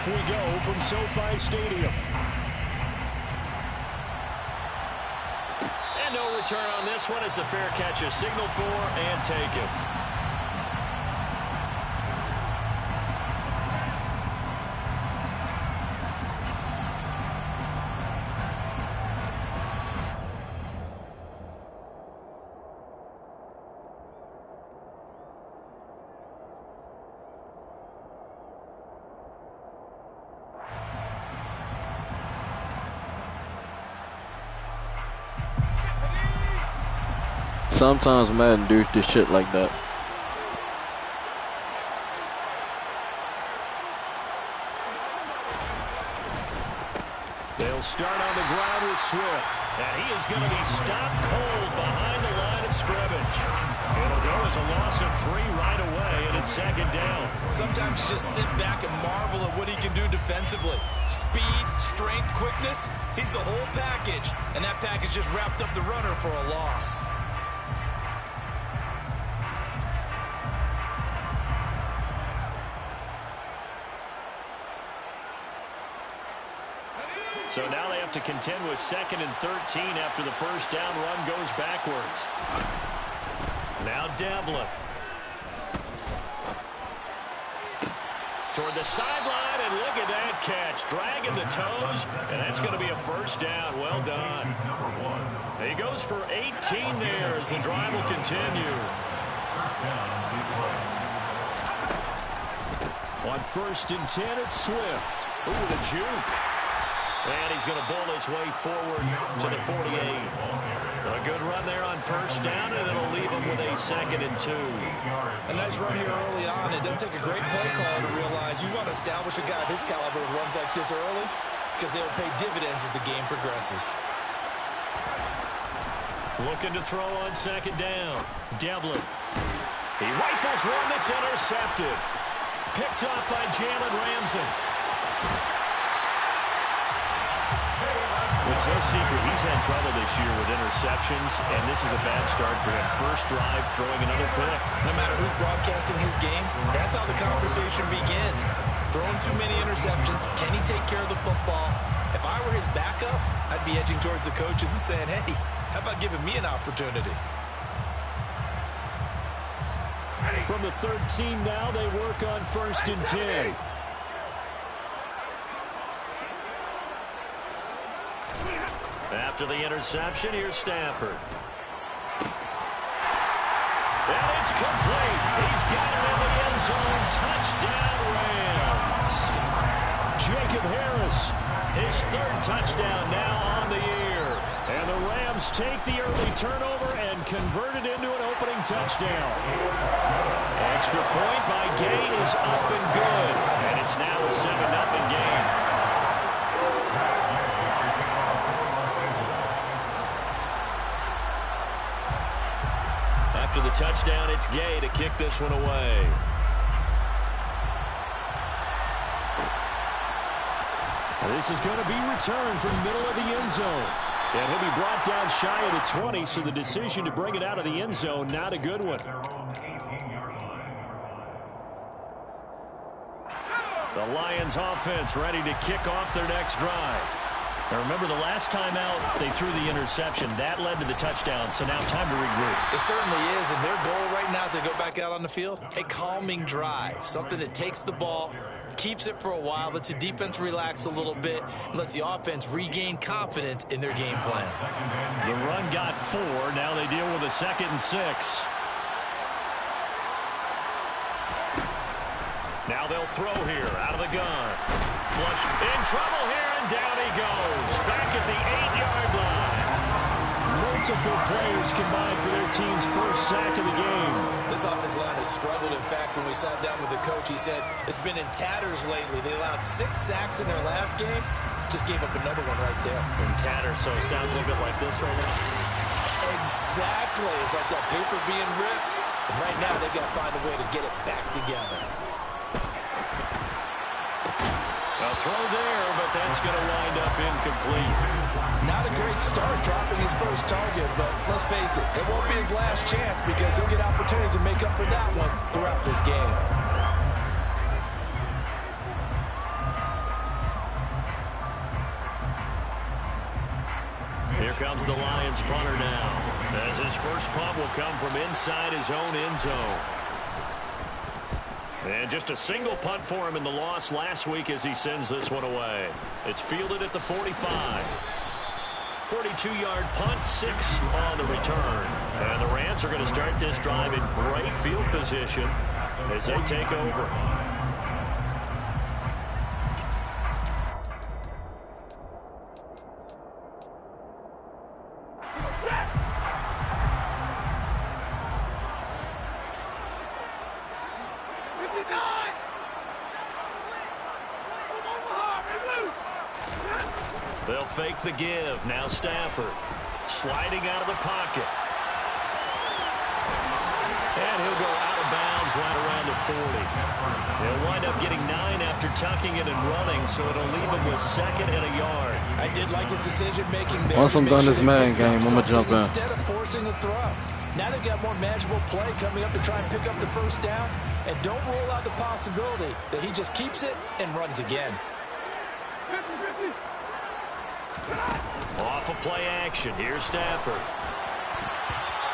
Off we go from SoFi Stadium. And no return on this one as the fair catch is signaled for and taken. Sometimes Madden do this shit like that. They'll start on the ground with Swift, and he is going to be stopped cold behind the line of scrimmage. It'll go as a loss of 3 right away, and it's 2nd down. Sometimes you just sit back and marvel at what he can do defensively. Speed, strength, quickness, he's the whole package, and that package just wrapped up the runner for a loss. So now they have to contend with 2nd and 13 after the first down run goes backwards. Now Devlin. Toward the sideline, and look at that catch. Dragging the toes, and that's going to be a first down. Well done. He goes for 18 there as the drive will continue. On 1st and 10, it's Swift. Ooh, the juke. And he's going to bowl his way forward to the 48. A good run there on 1st down, and it'll leave him with a 2nd and 2. A nice run here early on. It doesn't take a great play caller to realize you want to establish a guy of his caliber with runs like this early because they'll pay dividends as the game progresses. Looking to throw on 2nd down. Devlin. He rifles one that's intercepted. Picked up by Jalen Ramsey. It's no secret he's had trouble this year with interceptions, and this is a bad start for him. First drive, throwing another pick. No matter who's broadcasting his game, that's how the conversation begins. Throwing too many interceptions, can he take care of the football? If I were his backup, I'd be edging towards the coaches and saying, hey, how about giving me an opportunity? From the 13 now, they work on 1st and 10. After the interception, here's Stafford. And it's complete. He's got it in the end zone. Touchdown, Rams. Jacob Harris, his 3rd touchdown now on the year. And the Rams take the early turnover and convert it into an opening touchdown. Extra point by Gay is up and good. And it's now a 7-0 game. After the touchdown, it's Gay to kick this one away. This is going to be returned from the middle of the end zone. And he'll be brought down shy of the 20, so the decision to bring it out of the end zone, not a good one. The Lions offense ready to kick off their next drive. Now remember, the last time out, they threw the interception. That led to the touchdown, so now time to regroup. It certainly is, and their goal right now as they go back out on the field, a calming drive, something that takes the ball, keeps it for a while, lets the defense relax a little bit, and lets the offense regain confidence in their game plan. The run got 4. Now they deal with a 2nd and 6. Now they'll throw here out of the gun. Flush in trouble here, and down he goes. Back at the 8-yard line. Multiple players combined for their team's first sack of the game. This offensive line has struggled. In fact, when we sat down with the coach, he said it's been in tatters lately. They allowed 6 sacks in their last game. Just gave up another one right there. In tatters, so it sounds a little bit like this right now. Exactly. It's like that paper being ripped. And right now, they've got to find a way to get it back together. A throw there, but that's going to wind up incomplete. Not a great start dropping his first target, but let's face it, it won't be his last chance because he'll get opportunities to make up for that one throughout this game. comes the Lions punter now, as his first punt will come from inside his own end zone. And just a single punt for him in the loss last week as he sends this one away. It's fielded at the 45. 42-yard punt, 6 on the return. And the Rams are going to start this drive in great field position as they take over. They'll fake the give. Now Stafford sliding out of the pocket. And he'll go out of bounds right around the 40. He'll wind up getting 9 after tucking it and running, so it'll leave him with 2nd and a yard. I did like his decision-making there. Once I'm done this man game, I'm going to jump in. Instead of forcing the throw. Now they've got more manageable play coming up to try and pick up the first down. And don't rule out the possibility that he just keeps it and runs again. Off of play action. Here's Stafford.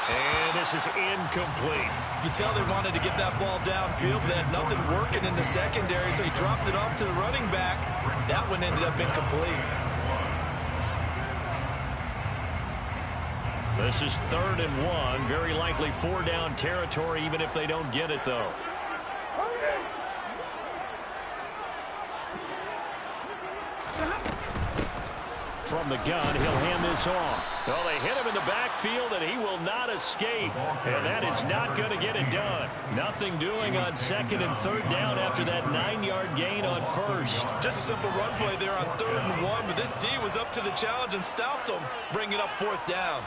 And this is incomplete. You can tell they wanted to get that ball downfield. They had nothing working in the secondary, so he dropped it off to the running back. That one ended up incomplete. This is 3rd and 1. Very likely 4-down territory, even if they don't get it, though. From the gun, he'll hand this off. Well, they hit him in the backfield, and he will not escape. And that is not going to get it done. Nothing doing on 2nd and 3rd down after that 9-yard gain on 1st. Just a simple run play there on 3rd and 1, but this D was up to the challenge and stopped him, bringing up 4th down.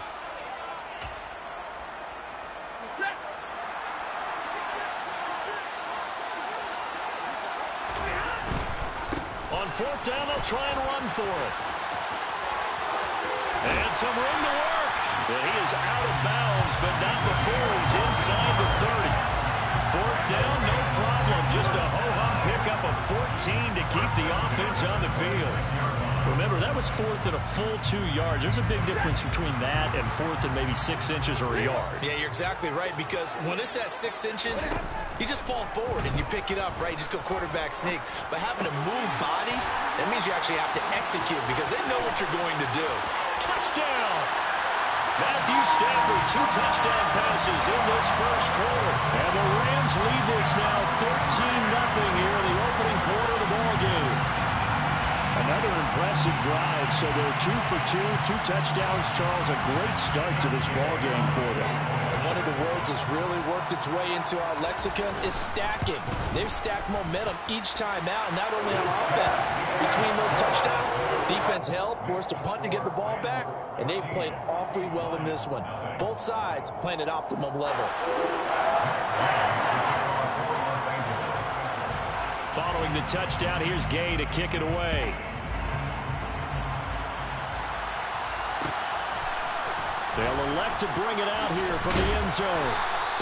On 4th down, they'll try and run for it. And some room to work. And he is out of bounds, but not before he's inside the 30. 4th down, no problem. Just a ho-hum pickup of 14 to keep the offense on the field. Remember, that was 4th and a full 2 yards. There's a big difference between that and 4th and maybe 6 inches or a yard. Yeah, you're exactly right, because when it's at 6 inches, you just fall forward and you pick it up, right? You just go quarterback sneak. But having to move bodies, that means you actually have to execute because they know what you're going to do. Touchdown! Matthew Stafford, 2 touchdown passes in this first quarter. And the Rams lead this now 13-0 here in the opening quarter of the ballgame. Another impressive drive, so they're 2 for 2, 2 touchdowns, Charles. A great start to this ballgame for them. And one of the words that's really worked its way into our lexicon is stacking. They've stacked momentum each time out, and not only on offense. Between those touchdowns, defense held, forced a punt to get the ball back, and they've played awfully well in this one. Both sides playing at optimum level. Following the touchdown, here's Gay to kick it away. They'll elect to bring it out here from the end zone.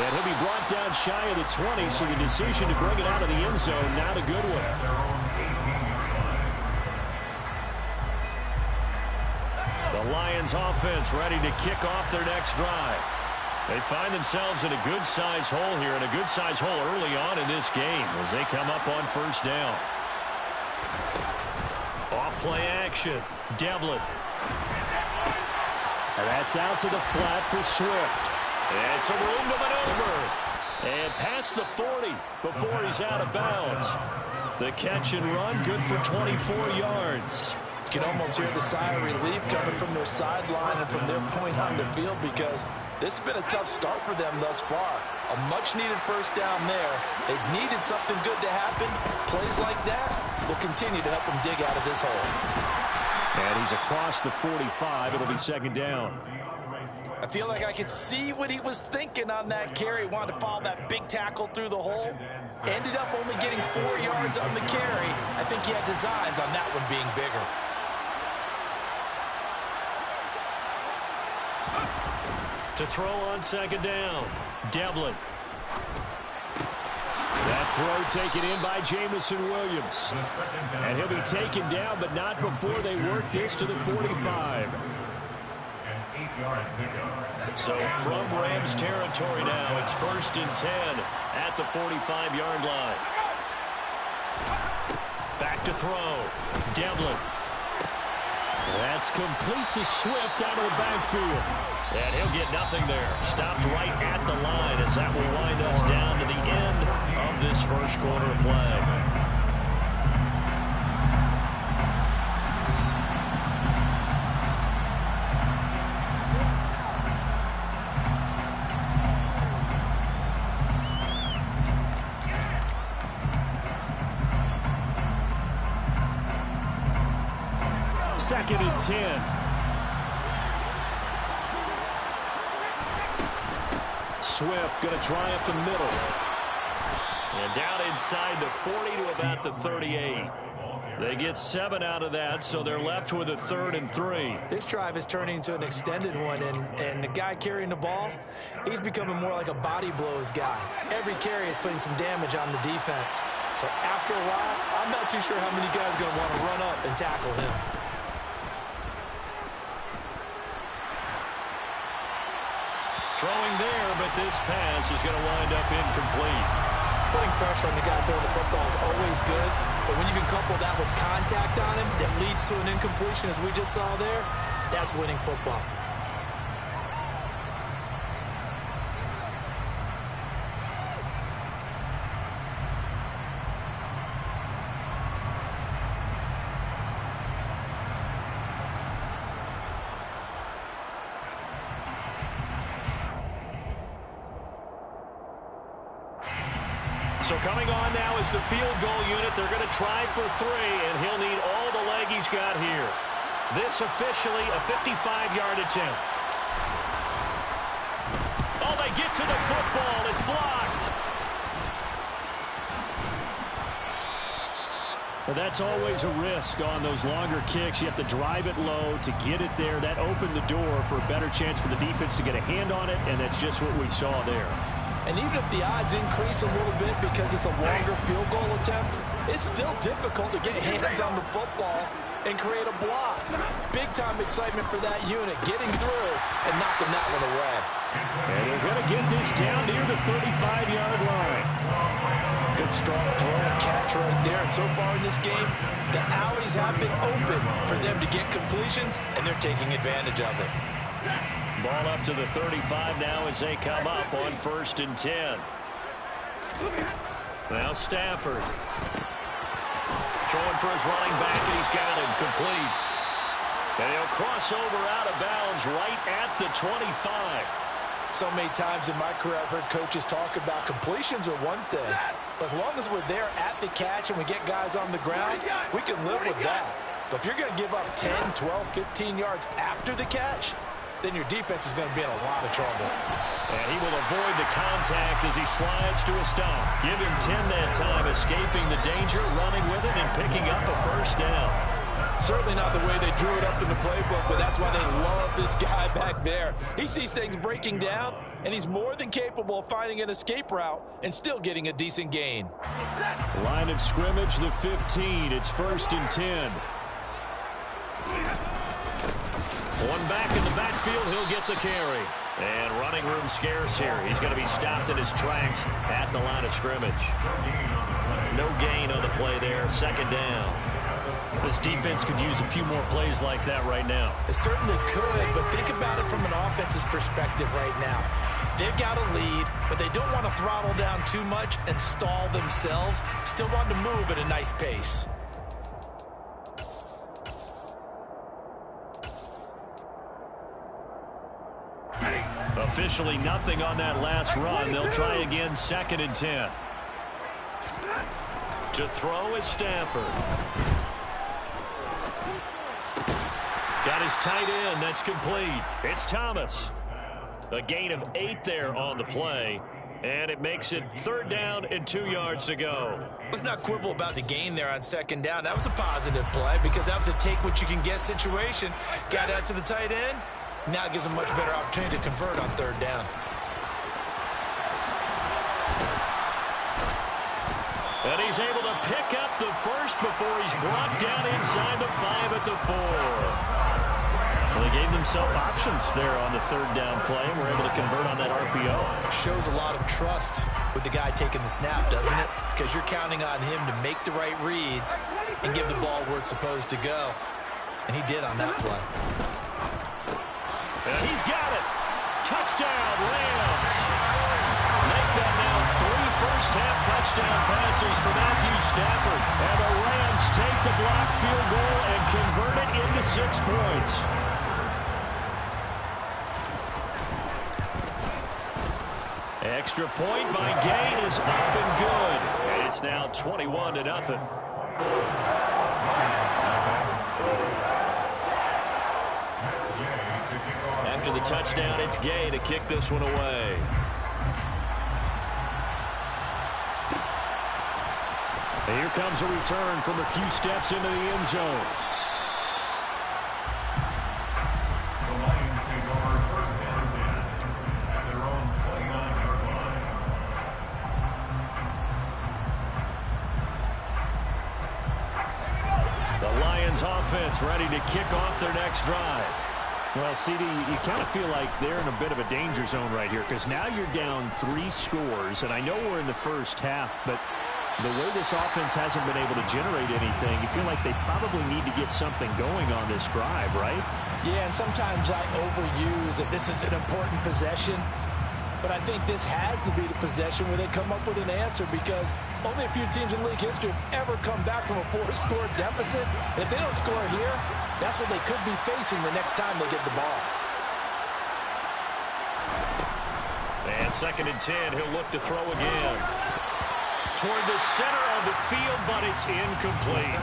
And he'll be brought down shy of the 20, so the decision to bring it out of the end zone, not a good one. The Lions offense ready to kick off their next drive. They find themselves in a good-sized hole here, and a good-sized hole early on in this game as they come up on 1st down. Off play action. Devlin. And that's out to the flat for Swift. And some room to maneuver. And past the 40 before he's out of bounds. The catch and run, good for 24 yards. You can almost hear the sigh of relief coming from their sideline and from their point on the field, because this has been a tough start for them thus far. A much-needed first down there. They've needed something good to happen. Plays like that will continue to help them dig out of this hole. And he's across the 45. It'll be 2nd down. I feel like I could see what he was thinking on that carry. Wanted to follow that big tackle through the hole. Ended up only getting 4 yards on the carry. I think he had designs on that one being bigger. To throw on 2nd down. Devlin. That throw taken in by Jamison Williams. And he'll be taken down, but not before they work this to the 45. So from Rams territory now, it's 1st and 10 at the 45-yard line. Back to throw. Devlin. That's complete to Swift out of the backfield. And he'll get nothing there. Stopped right at the line as that will wind us down to the end of this first quarter play. Second and 10. Swift going to try up the middle. And down inside the 40 to about the 38. They get 7 out of that, so they're left with a 3rd and 3. This drive is turning into an extended one, and the guy carrying the ball, he's becoming more like a body blows guy. Every carry is putting some damage on the defense. So after a while, I'm not too sure how many guys are going to want to run up and tackle him. Throwing there, but this pass is going to wind up incomplete. Putting pressure on the guy throwing the football is always good, but when you can couple that with contact on him that leads to an incompletion, as we just saw there, that's winning football. So coming on now is the field goal unit. They're going to try for 3, and he'll need all the leg he's got here. This officially a 55-yard attempt. Oh, they get to the football. It's blocked. Well, that's always a risk on those longer kicks. You have to drive it low to get it there. That opened the door for a better chance for the defense to get a hand on it, and that's just what we saw there. And even if the odds increase a little bit because it's a longer field goal attempt, it's still difficult to get hands on the football and create a block. Big-time excitement for that unit, getting through and knocking that one away. And they're going to get this down near the 35-yard line. Good strong throw and catch right there. And so far in this game, the alleys have been open for them to get completions, and they're taking advantage of it. Ball up to the 35 now as they come up on 1st and 10. Now Stafford. Throwing for his running back, and he's got him complete. And he'll cross over out of bounds right at the 25. So many times in my career, I've heard coaches talk about completions are one thing. But as long as we're there at the catch and we get guys on the ground, we can live with that. But if you're going to give up 10, 12, 15 yards after the catch, then your defense is going to be in a lot of trouble. And he will avoid the contact as he slides to a stop. Give him 10 that time, escaping the danger, running with it, and picking up a 1st down. Certainly not the way they drew it up in the playbook, but that's why they love this guy back there. He sees things breaking down, and he's more than capable of finding an escape route and still getting a decent gain. Line of scrimmage, the 15. It's 1st and 10. One back in the backfield, he'll get the carry. And running room scarce here. He's going to be stopped in his tracks at the line of scrimmage. No gain on the play there. 2nd down. This defense could use a few more plays like that right now. It certainly could, but think about it from an offense's perspective right now. They've got a lead, but they don't want to throttle down too much and stall themselves. Still want to move at a nice pace. Officially nothing on that last run. They'll try again, 2nd and 10. To throw is Stafford. Got his tight end. That's complete. It's Thomas. A gain of 8 there on the play. And it makes it 3rd down and 2 yards to go. Let's not quibble about the gain there on 2nd down. That was a positive play because that was a take-what-you-can-get situation. Got out to the tight end. Now it gives him a much better opportunity to convert on 3rd down. And he's able to pick up the 1st before he's brought down inside the 5 at the 4. Well, they gave themselves options there on the third down play and were able to convert on that RPO. Shows a lot of trust with the guy taking the snap, doesn't it? Because you're counting on him to make the right reads and give the ball where it's supposed to go. And he did on that play. And he's got it. Touchdown, Rams. Make that now 3 first-half touchdown passes for Matthew Stafford. And the Rams take the blocked field goal and convert it into 6 points. Extra point by Gay is up and good. And it's now 21-0. After the touchdown, it's Gay to kick this one away. And here comes a return from a few steps into the end zone. The Lions take over first and 10 at their own 29-yard line. The Lions offense ready to kick off their next drive. Well, CD, you kind of feel like they're in a bit of a danger zone right here because now you're down 3 scores, and I know we're in the first half, but the way this offense hasn't been able to generate anything, you feel like they probably need to get something going on this drive, right? Yeah, and sometimes I overuse that this is an important possession. But I think this has to be the possession where they come up with an answer because only a few teams in league history have ever come back from a 4-score deficit. And if they don't score here, that's what they could be facing the next time they get the ball. And 2nd and 10, he'll look to throw again. Toward the center of the field, but it's incomplete.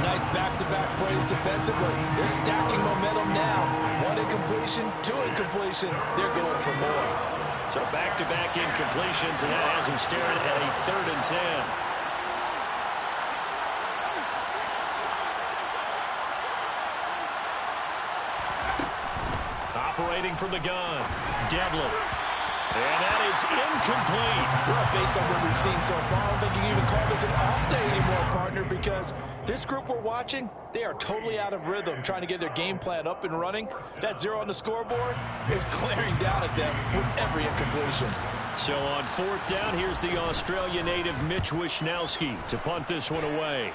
Nice back-to-back plays defensively. They're stacking momentum now. 1 incompletion, 2 incompletion. They're going for more. So back-to-back incompletions, and that has him staring at a 3rd and 10. Operating from the gun, Devlin. And that is incomplete. Well, based on what we've seen so far, I don't think you can even call this an off day anymore, partner, because this group we're watching, they are totally out of rhythm, trying to get their game plan up and running. That 0 on the scoreboard is glaring down at them with every incompletion. So on 4th down, here's the Australia native Mitch Wishnowski to punt this one away.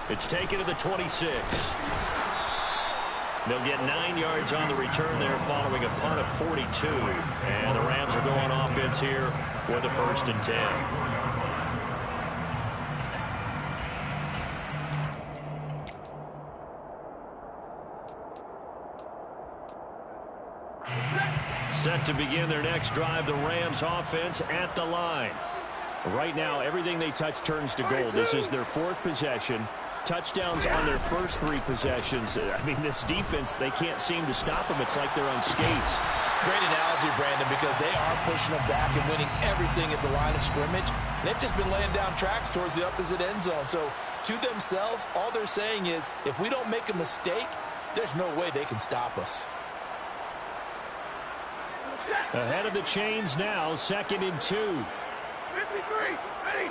It's taken to the 26. They'll get 9 yards on the return there following a punt of 42. And the Rams are going offense here with a 1st and 10. Set to begin their next drive, the Rams offense at the line. Right now, everything they touch turns to gold. This is their 4th possession. Touchdowns on their first 3 possessions. I mean, this defense, they can't seem to stop them. It's like they're on skates. Great analogy, Brandon, because they are pushing them back and winning everything at the line of scrimmage. They've just been laying down tracks towards the opposite end zone. So, to themselves, all they're saying is, if we don't make a mistake, there's no way they can stop us. Ahead of the chains now, 2nd and 2. 53, ready.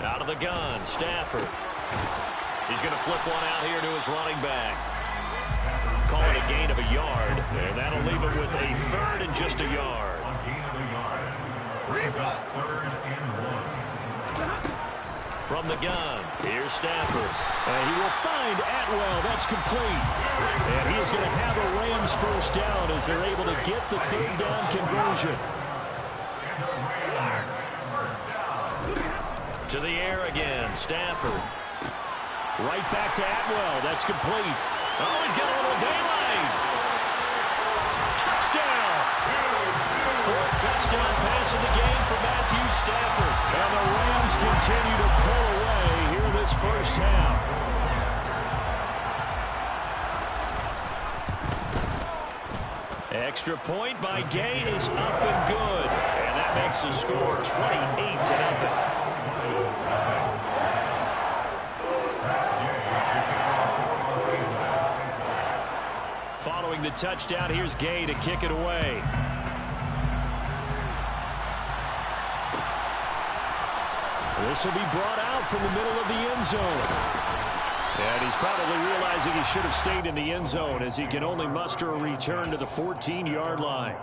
Out of the gun, Stafford. He's going to flip one out here to his running back. Call it a gain of a yard, and that'll leave him with a 3rd and just a yard. On gain of a yard. Brings up 3rd and 1. From the gun, here's Stafford. And he will find Atwell. That's complete. And he is going to have a Rams 1st down as they're able to get the 3rd down conversion. To the air again, Stafford. Right back to Atwell. That's complete. Oh, he's got a little daylight. Touchdown. 4th touchdown pass of the game for Matthew Stafford. And the Rams continue to pull away here in this 1st half. Extra point by Gay is up and good. And that makes the score 28-0. Following the touchdown, here's Gay to kick it away. This will be brought out from the middle of the end zone. And he's probably realizing he should have stayed in the end zone as he can only muster a return to the 14-yard line.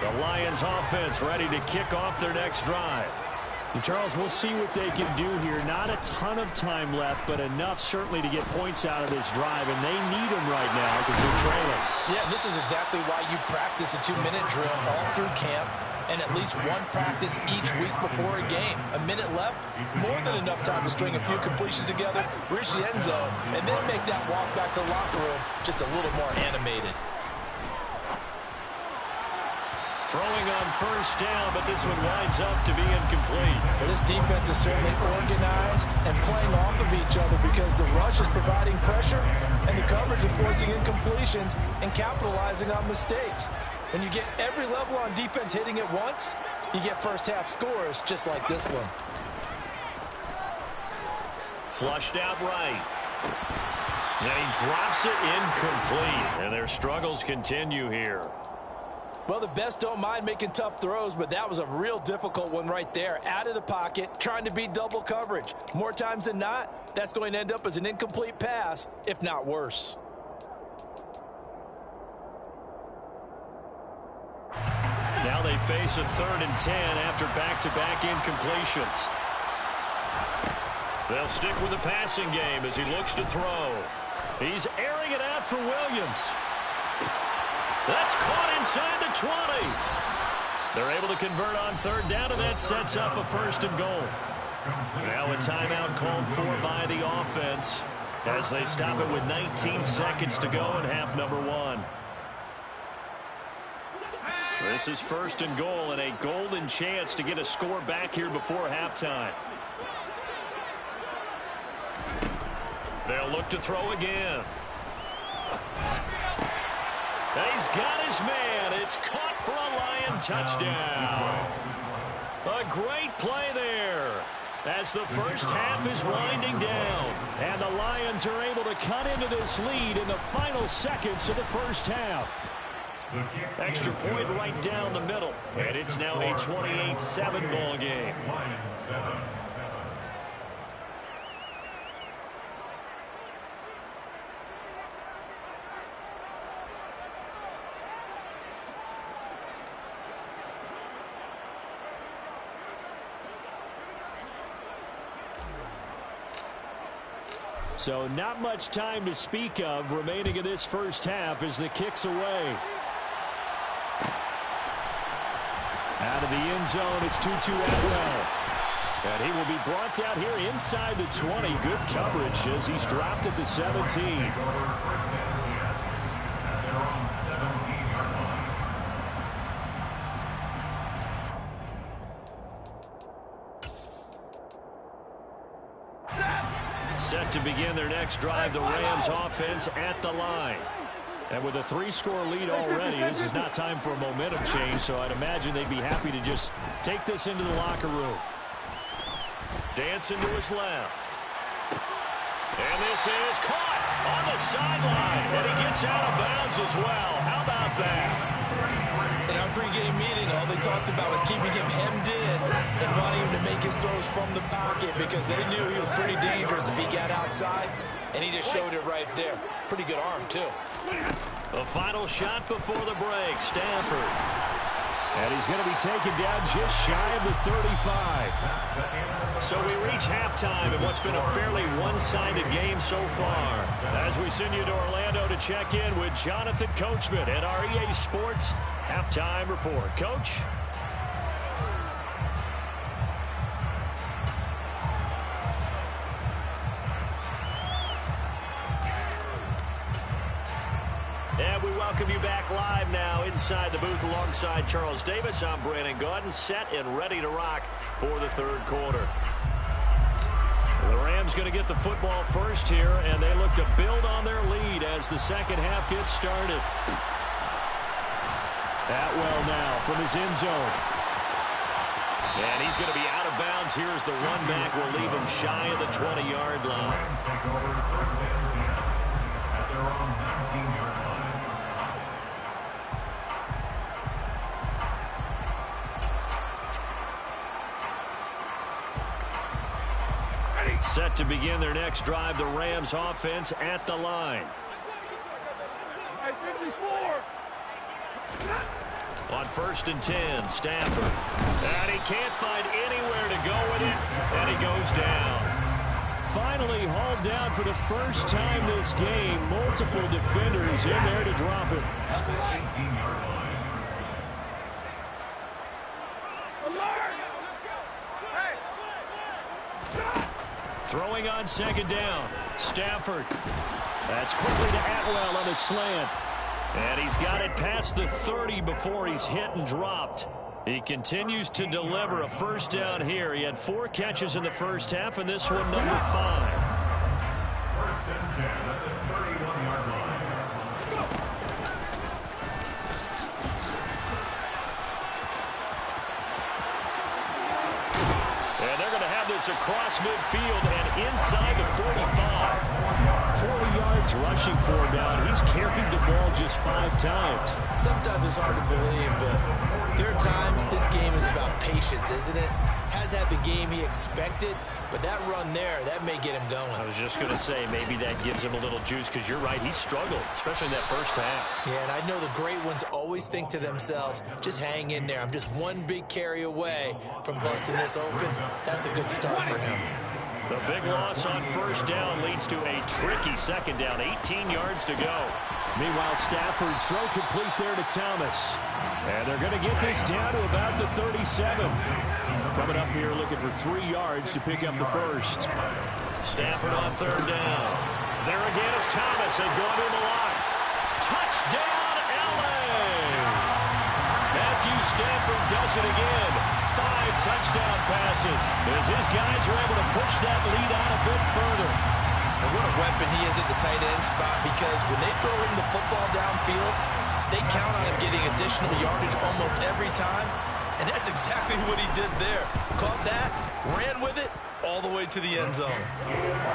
The Lions offense ready to kick off their next drive. And Charles, we'll see what they can do here. Not a ton of time left, but enough certainly to get points out of this drive, and they need them right now because they're trailing. Yeah, this is exactly why you practice a 2-minute drill all through camp and at least one practice each week before a game. A minute left, more than enough time to string a few completions together, reach the end zone, and then make that walk back to the locker room just a little more animated. Throwing on first down, but this one winds up to be incomplete. Well, this defense is certainly organized and playing off of each other because the rush is providing pressure and the coverage is forcing incompletions and capitalizing on mistakes. When you get every level on defense hitting at once, you get first-half scores just like this one. Flushed out right. And he drops it incomplete. And their struggles continue here. Well, the best don't mind making tough throws, but that was a real difficult one right there. Out of the pocket, trying to beat double coverage. More times than not, that's going to end up as an incomplete pass, if not worse. Now they face a 3rd and 10 after back-to-back incompletions. They'll stick with the passing game as he looks to throw. He's airing it out for Williams. That's caught inside the 20. They're able to convert on 3rd down, and that sets up a 1st and goal. Now a timeout called for by the offense as they stop it with 19 seconds to go in half number 1. This is 1st and goal and a golden chance to get a score back here before halftime. They'll look to throw again. He's got his man. It's caught for a Lion touchdown. A great play there as the first half is winding down. And the Lions are able to cut into this lead in the final seconds of the first half. Extra point right down the middle. And it's now a 28-7 ball game. So not much time to speak of remaining in this first half as the kick's away. Out of the end zone, it's 2-2 Atwell. And he will be brought down here inside the 20. Good coverage as he's dropped at the 17. Set to begin their next drive, the Rams offense at the line. And with a 3-score lead already, this is not time for a momentum change, so I'd imagine they'd be happy to just take this into the locker room. Dancing to his left. And this is caught on the sideline, and he gets out of bounds as well. How about that? In our pregame meeting, all they talked about was keeping him hemmed in and wanting him to make his throws from the pocket because they knew he was pretty dangerous if he got outside, and he just showed it right there. Pretty good arm, too. The final shot before the break, Stafford. And he's going to be taken down just shy of the 35. So we reach halftime in what's been a fairly one-sided game so far. As we send you to Orlando to check in with Jonathan Coachman at our EA Sports Halftime Report. Coach? And we welcome you back live now inside the booth alongside Charles Davis. I'm Brandon Gaudin, set and ready to rock for the 3rd quarter. The Rams going to get the football first here, and they look to build on their lead as the second half gets started. Atwell now from his end zone. And he's going to be out of bounds here as the run back will leave him shy of the 20-yard line. Take over 1st and 10 at their own 19-yard line. Set to begin their next drive, the Rams offense at the line. On 1st and 10, Stafford. And he can't find anywhere to go with it, and he goes down. Finally hauled down for the first time this game. Multiple defenders in there to drop it. Throwing on 2nd down. Stafford. That's quickly to Atwell on the slant. And he's got it past the 30 before he's hit and dropped. He continues to deliver a 1st down here. He had 4 catches in the first half, and this one number 5. 1st and 10 at the 31-yard line. And they're going to have this across midfield and inside the 45. 40 yards rushing for him now. He's carried the ball just 5 times. Sometimes it's hard to believe, but there are times this game is about patience, isn't it? Has had the game he expected, but that run there, that may get him going. I was just going to say, maybe that gives him a little juice, because you're right, he struggled, especially in that first half. Yeah, and I know the great ones always think to themselves, just hang in there. I'm just one big carry away from busting this open. That's a good start for him. The big loss on 1st down leads to a tricky 2nd down, 18 yards to go. Meanwhile, Stafford throw complete there to Thomas. And they're going to get this down to about the 37. Coming up here looking for 3 yards to pick up the 1st. Stafford on 3rd down. There again is Thomas. They go to the line. Touchdown, L.A. Matthew Stafford does it again. 5 touchdown passes as his guys are able to push that lead out a bit further. And what a weapon he is at the tight end spot, because when they throw him the football downfield, they count on him getting additional yardage almost every time. And that's exactly what he did there. Caught that, ran with it, all the way to the end zone.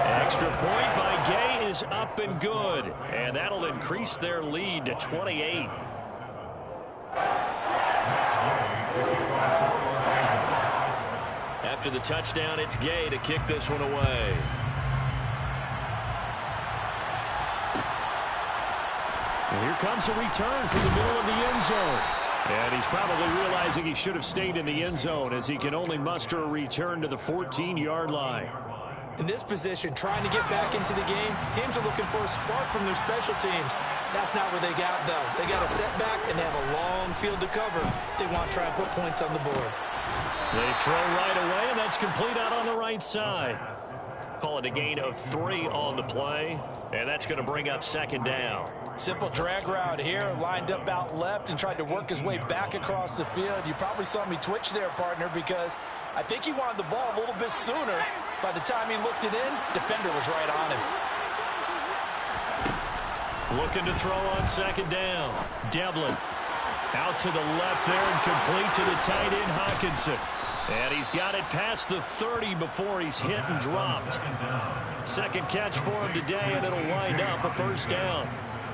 Extra point by Gay is up and good. And that'll increase their lead to 28. After the touchdown, it's Gay to kick this one away. And here comes a return from the middle of the end zone. And he's probably realizing he should have stayed in the end zone, as he can only muster a return to the 14-yard line. In this position, trying to get back into the game, teams are looking for a spark from their special teams. That's not where they got, though. They got a setback, and they have a long field to cover if they want to try and put points on the board. They throw right away, and that's complete out on the right side. Call it a gain of 3 on the play, and that's going to bring up 2nd down. Simple drag route here, lined up out left and tried to work his way back across the field. You probably saw me twitch there, partner, because I think he wanted the ball a little bit sooner. By the time he looked it in, defender was right on him. Looking to throw on 2nd down. Devlin out to the left there and complete to the tight end, Hawkinson. And he's got it past the 30 before he's hit and dropped. 2nd catch for him today, and it'll wind up a 1st down.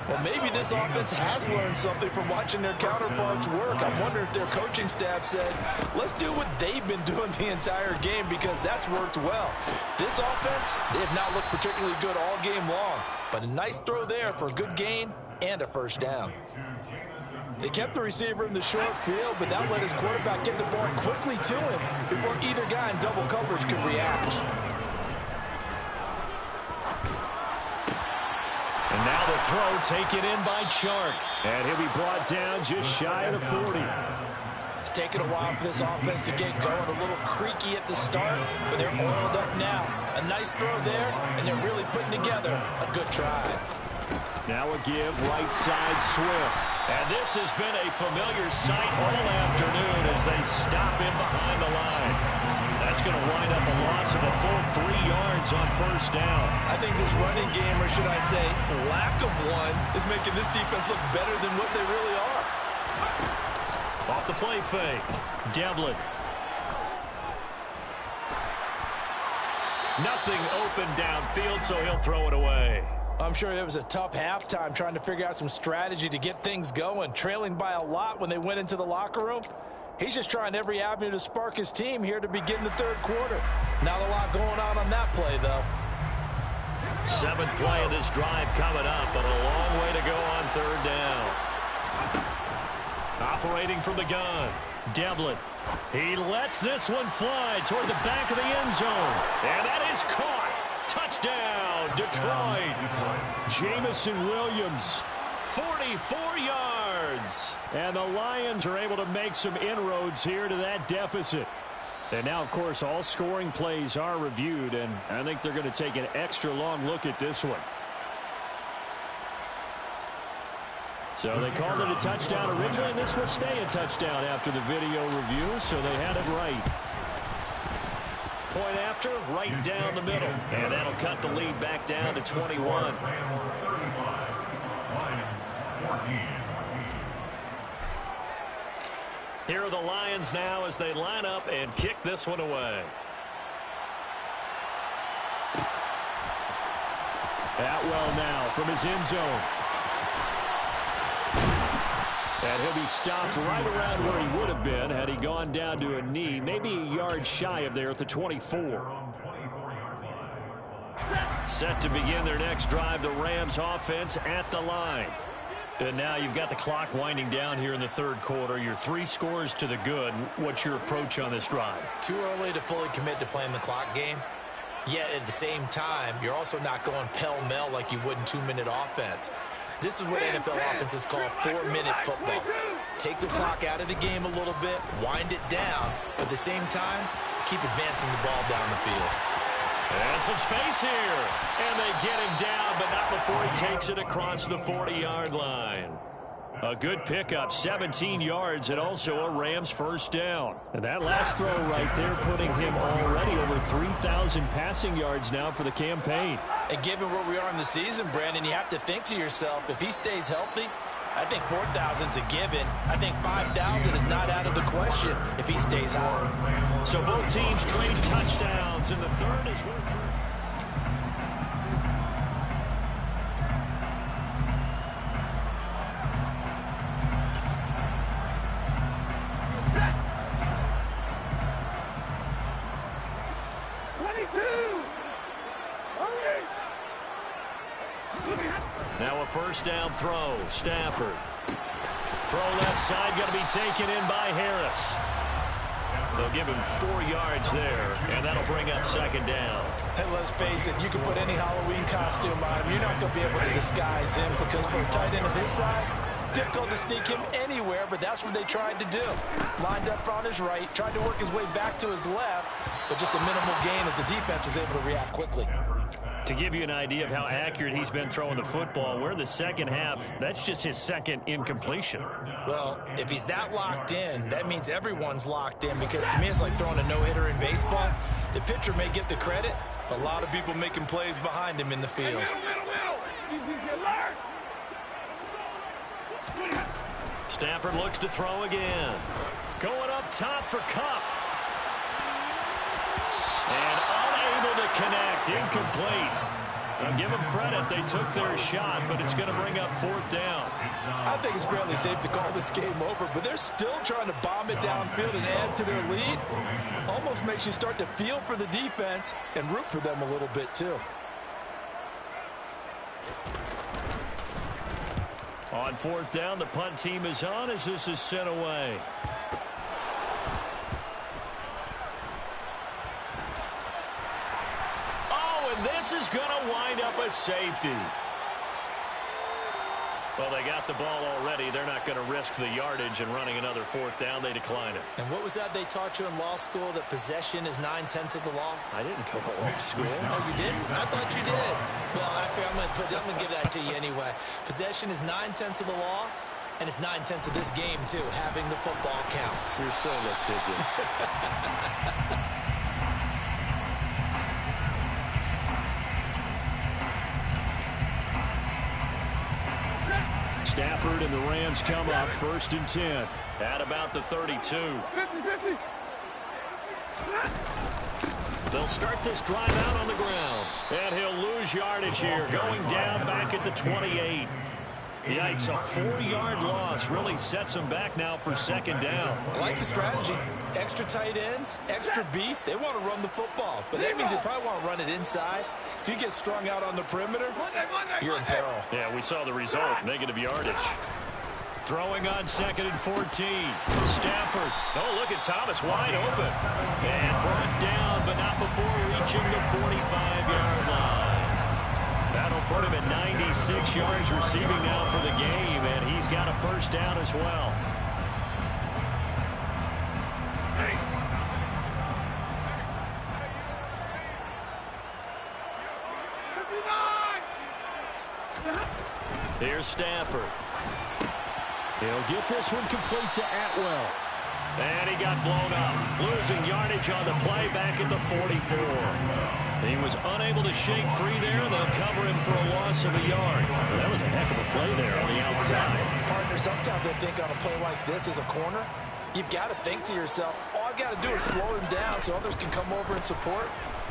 Well, maybe this offense has learned something from watching their counterparts work. I wonder if their coaching staff said, let's do what they've been doing the entire game, because that's worked well. This offense, they have not looked particularly good all game long, but a nice throw there for a good gain and a 1st down. They kept the receiver in the short field, but that let his quarterback get the ball quickly to him before either guy in double coverage could react. And now the throw taken in by Chark. And he'll be brought down just shy of the 40. It's taken a while for this offense to get going. A little creaky at the start, but they're oiled up now. A nice throw there, and they're really putting together a good drive. Now a give, right side, Swift. And this has been a familiar sight all afternoon as they stop him behind the line. That's going to wind up a loss of a full 3 yards on 1st down. I think this running game, or should I say lack of one, is making this defense look better than what they really are. Off the play fake. Devlin. Nothing open downfield, so he'll throw it away. I'm sure it was a tough halftime trying to figure out some strategy to get things going. Trailing by a lot when they went into the locker room. He's just trying every avenue to spark his team here to begin the third quarter. Not a lot going on that play, though. 7th play of this drive coming up, but a long way to go on third down. Operating from the gun, Devlin. He lets this one fly toward the back of the end zone. And that is caught. Touchdown, Detroit. Jamison Williams, 44 yards. And the Lions are able to make some inroads here to that deficit. And now, of course, all scoring plays are reviewed, and I think they're going to take an extra long look at this one. So they called it a touchdown originally, and this will stay a touchdown after the video review, so they had it right. Point after, right down the middle. And that'll cut the lead back down to 21. Lions 14. Here are the Lions now as they line up and kick this one away. Atwell now from his end zone. And he'll be stopped right around where he would have been had he gone down to a knee, maybe a yard shy of there at the 24. Set to begin their next drive, the Rams offense at the line. And now you've got the clock winding down here in the third quarter. You're 3 scores to the good. What's your approach on this drive? Too early to fully commit to playing the clock game. Yet at the same time, you're also not going pell-mell like you would in 2-minute offense. This is what NFL offenses call 4-minute football. Take the clock out of the game a little bit, wind it down, but at the same time, keep advancing the ball down the field. And some space here. And they get him down, but not before he takes it across the 40-yard line. A good pickup, 17 yards, and also a Rams first down. And that last throw right there putting him already over 3,000 passing yards now for the campaign. And given where we are in the season, Brandon, you have to think to yourself, if he stays healthy, I think 4,000's a given. I think 5,000 is not out of the question if he stays hot. So both teams trade touchdowns, and the third is worth it. Now a first down throw. Stafford. Throw left side, going to be taken in by Harris. They'll give him 4 yards there, and that'll bring up second down. And let's face it, you can put any Halloween costume on him. You're not going to be able to disguise him because for a tight end of his size, difficult to sneak him anywhere, but that's what they tried to do. Lined up on his right, tried to work his way back to his left, but just a minimal gain as the defense was able to react quickly. To give you an idea of how accurate he's been throwing the football, we're in the second half. That's just his second incompletion. Well, if he's that locked in, that means everyone's locked in because to me it's like throwing a no-hitter in baseball. The pitcher may get the credit, but a lot of people making plays behind him in the field. Stafford looks to throw again. Going up top for Kupp. And unable to connect, incomplete. I'll give them credit, they took their shot, but it's going to bring up 4th down. I think it's fairly safe to call this game over, but they're still trying to bomb it downfield and add to their lead. Almost makes you start to feel for the defense and root for them a little bit too. On 4th down, the punt team is on as this is sent away. This is going to wind up a safety. Well, they got the ball already. They're not going to risk the yardage and running another 4th down. They decline it. And what was that they taught you in law school, that possession is 9/10 of the law? I didn't go to law school. Oh, you didn't? I thought you did. Well, actually, I'm going to give that to you anyway. Possession is 9/10 of the law, and it's 9/10 of this game, too. Having the football counts. You're so litigious. Stafford and the Rams come up 1st and 10 at about the 32. They'll start this drive out on the ground. And he'll lose yardage here, going down back at the 28. Yikes, a 4-yard loss really sets them back now for second down. I like the strategy. Extra tight ends, extra beef. They want to run the football, but that means they probably want to run it inside. If you get strung out on the perimeter, you're in peril. Yeah, we saw the result, negative yardage. Throwing on 2nd and 14. Stafford. Oh, look at Thomas wide open. And brought down, but not before reaching the 45-yard line. That'll put him at 96 yards receiving now for the game, and he's got a first down as well. Here's Stafford. He'll get this one complete to Atwell. And he got blown up. Losing yardage on the play back at the 44. He was unable to shake free there. They'll cover him for a loss of a yard. Well, that was a heck of a play there on the outside. Partner, sometimes I think on a play like this as a corner, you've got to think to yourself, all I got to do is slow him down so others can come over and support.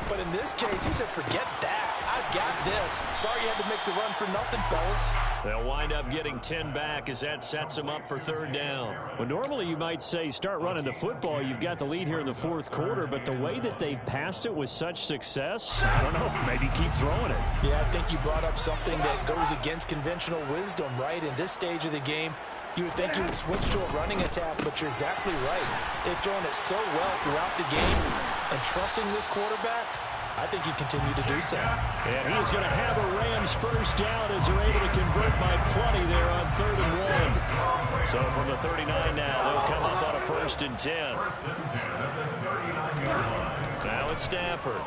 But in this case, he said, forget that. I've got this. Sorry you had to make the run for nothing, fellas. They'll wind up getting 10 back as that sets them up for third down. Well, normally you might say start running the football. You've got the lead here in the fourth quarter, but the way that they've passed it with such success, I don't know, maybe keep throwing it. Yeah, I think you brought up something that goes against conventional wisdom, right? In this stage of the game, you would think you would switch to a running attack, but you're exactly right. They've thrown it so well throughout the game, and trusting this quarterback, I think you continue to do so. And he's going to have a Rams first down as they're able to convert by plenty there on 3rd and 1. So from the 39 now, they'll come up on a 1st and 10. Now it's Stafford.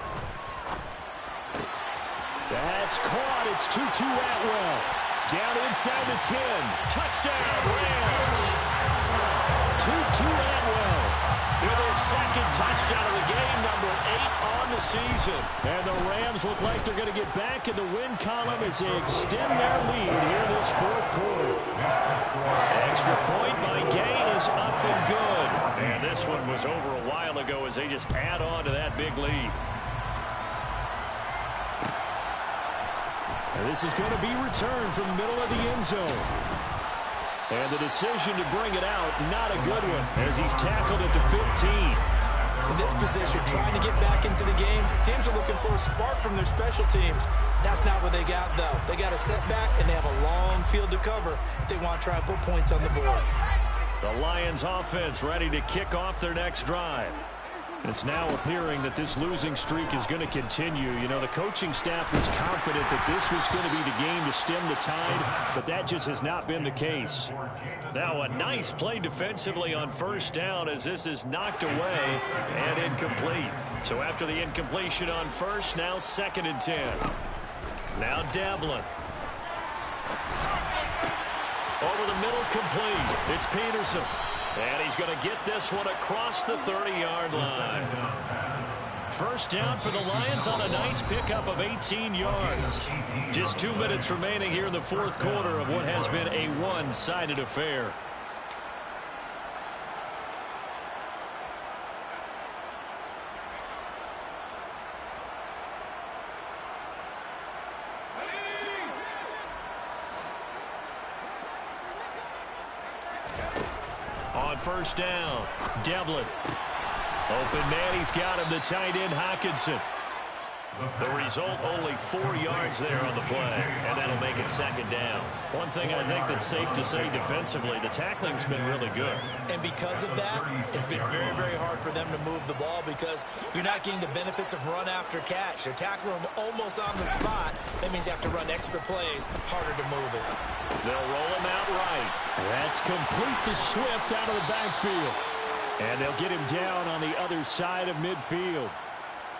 That's caught. It's 2-2 Atwell. Down inside the 10. Touchdown, Rams. 2-2 Atwell with his second touchdown of the game, number 8 on the season. And the Rams look like they're going to get back in the win column as they extend their lead here this fourth quarter. Extra point by Gain is up and good. And this one was over a while ago as they just add on to that big lead. And this is going to be returned from the middle of the end zone. And the decision to bring it out, not a good one, as he's tackled at the 15. In this position, trying to get back into the game, teams are looking for a spark from their special teams. That's not what they got, though. They got a setback, and they have a long field to cover if they want to try and put points on the board. The Lions offense ready to kick off their next drive. It's now appearing that this losing streak is going to continue. You know, the coaching staff was confident that this was going to be the game to stem the tide, but that just has not been the case. Now a nice play defensively on first down as this is knocked away and incomplete. So after the incompletion on first, now 2nd and 10. Now Devlin. Over the middle, complete. It's Peterson. And he's going to get this one across the 30-yard line. First down for the Lions on a nice pickup of 18 yards. Just 2 minutes remaining here in the fourth quarter of what has been a one-sided affair. On first down, Devlin. Open man, he's got him, the tight end, Hockenson. The result, only 4 yards there on the play, and that'll make it 2nd down. One thing I think that's safe to say defensively, the tackling's been really good. And because of that, it's been very, very hard for them to move the ball because you're not getting the benefits of run after catch. They're tackling them almost on the spot. That means you have to run extra plays, harder to move it. They'll roll him out right. That's complete to Swift out of the backfield. And they'll get him down on the other side of midfield.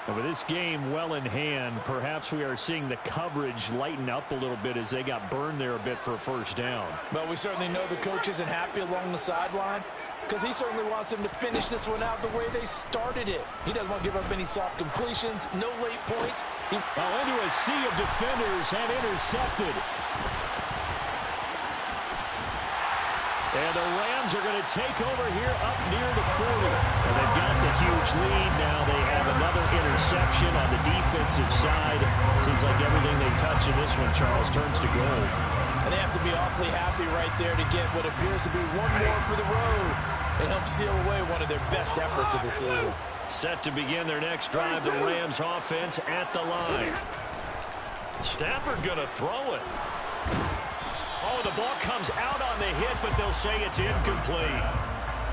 And with this game well in hand, perhaps we are seeing the coverage lighten up a little bit as they got burned there a bit for a first down. But we certainly know the coach isn't happy along the sideline because he certainly wants them to finish this one out the way they started it. He doesn't want to give up any soft completions, no late points. Into a sea of defenders and intercepted. And the Rams are going to take over here up near the 40. And they've got the huge lead. Now they have another interception on the defensive side. Seems like everything they touch in this one, Charles, turns to gold. And they have to be awfully happy right there to get what appears to be one more for the road and help seal away one of their best efforts of the season. Set to begin their next drive, the Rams offense at the line. Stafford going to throw it. Oh, the ball comes out on the hit, but they'll say it's incomplete.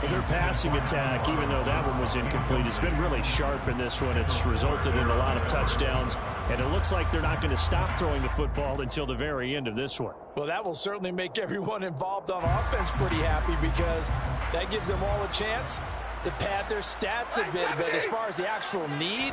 Their passing attack, even though that one was incomplete, has been really sharp in this one. It's resulted in a lot of touchdowns, and it looks like they're not going to stop throwing the football until the very end of this one. Well, that will certainly make everyone involved on offense pretty happy because that gives them all a chance to pad their stats a bit. But as far as the actual need,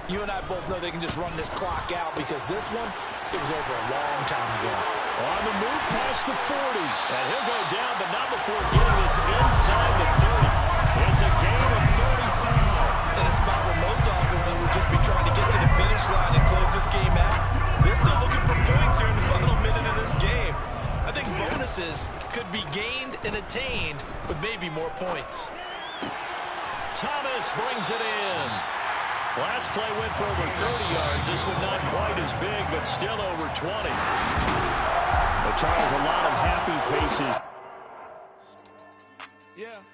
you and I both know they can just run this clock out because this one, it was over a long time ago. On the move past the 40. And he'll go down, but not before getting this inside the 30. It's a gain of 35. In a spot where most offenses would just be trying to get to the finish line and close this game out, they're still looking for points here in the final minute of this game. I think bonuses could be gained and attained with maybe more points. Thomas brings it in. Last play went for over 30 yards. This one not quite as big, but still over 20. But Charles, a lot of happy faces. Yeah.